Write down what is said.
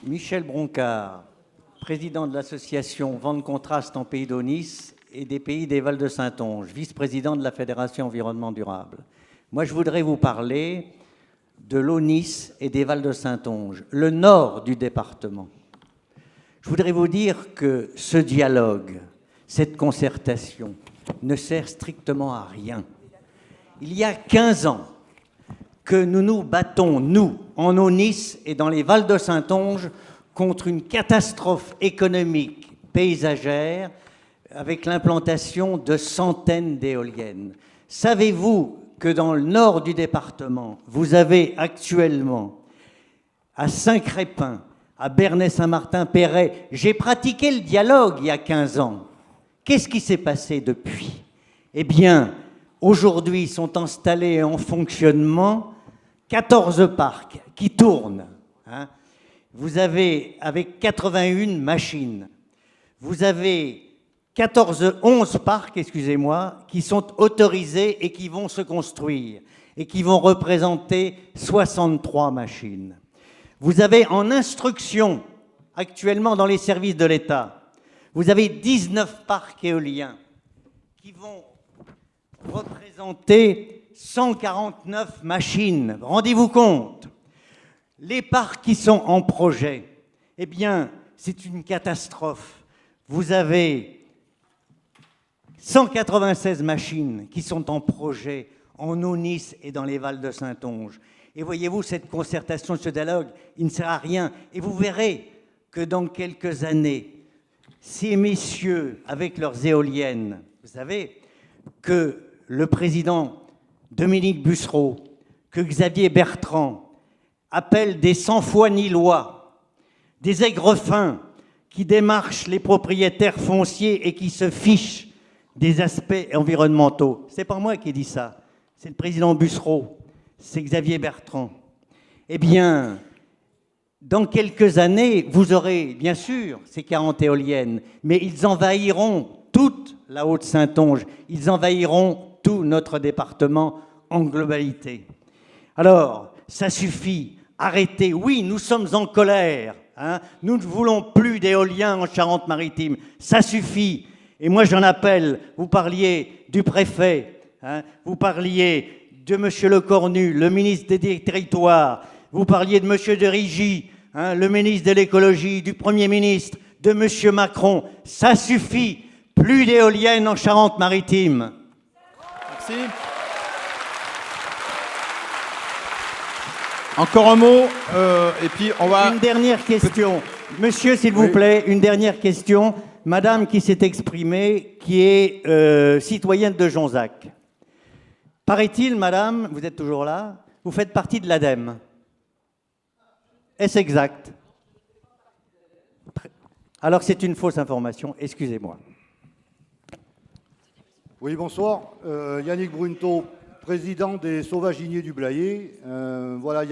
Michel Broncard, président de l'association Vent de Contraste en Pays d'Aunis et des Pays des Vals de Saintonge, vice-président de la Fédération Environnement Durable. Moi, je voudrais vous parler de l'Aunis et des Vals de Saintonge, le nord du département. Je voudrais vous dire que ce dialogue, cette concertation, ne sert strictement à rien. Il y a 15 ans que nous nous battons, nous, en Aunis et dans les Vals de Saintonge, contre une catastrophe économique paysagère avec l'implantation de centaines d'éoliennes. Savez-vous que dans le nord du département, vous avez actuellement à Saint-Crépin, à Bernay-Saint-Martin-Péret, j'ai pratiqué le dialogue il y a 15 ans. Qu'est-ce qui s'est passé depuis? Eh bien, aujourd'hui sont installés et en fonctionnement 14 parcs qui tournent. Vous avez, avec 81 machines, vous avez 11 parcs, excusez-moi, qui sont autorisés et qui vont se construire et qui vont représenter 63 machines. Vous avez en instruction, actuellement dans les services de l'État, vous avez 19 parcs éoliens qui vont représenter 149 machines. Rendez-vous compte. Les parcs qui sont en projet, eh bien, c'est une catastrophe. Vous avez 196 machines qui sont en projet en Aunis et dans les Vals de Saintonge. Et voyez-vous, cette concertation, ce dialogue, il ne sert à rien. Et vous verrez que dans quelques années, ces messieurs, avec leurs éoliennes, vous savez, que le président Dominique Bussereau, que Xavier Bertrand appellent des sans-foi ni loi, des aigrefins qui démarchent les propriétaires fonciers et qui se fichent des aspects environnementaux. C'est pas moi qui ai dit ça, c'est le président Bussereau, c'est Xavier Bertrand. Eh bien, dans quelques années, vous aurez, bien sûr, ces 40 éoliennes, mais ils envahiront toute la Haute-Saintonge, ils envahiront tout notre département en globalité. Alors, ça suffit, arrêtez. Oui, nous sommes en colère, nous ne voulons plus d'éoliens en Charente-Maritime, ça suffit. Et moi, j'en appelle, vous parliez du préfet, vous parliez de M. Lecornu, le ministre des Territoires, vous parliez de M. de Rigy, le ministre de l'écologie, du Premier ministre, de M. Macron. Ça suffit. Plus d'éoliennes en Charente-Maritime. Merci. Encore un mot, et puis on va... Une dernière question. Monsieur, s'il vous plaît, une dernière question. Madame qui s'est exprimée, qui est citoyenne de Jonzac. Paraît-il, madame, vous êtes toujours là, vous faites partie de l'ADEME. Est-ce exact? Alors c'est une fausse information, excusez-moi. Oui, bonsoir. Yannick Brunto, président des Sauvaginiers du Blayais. Voilà.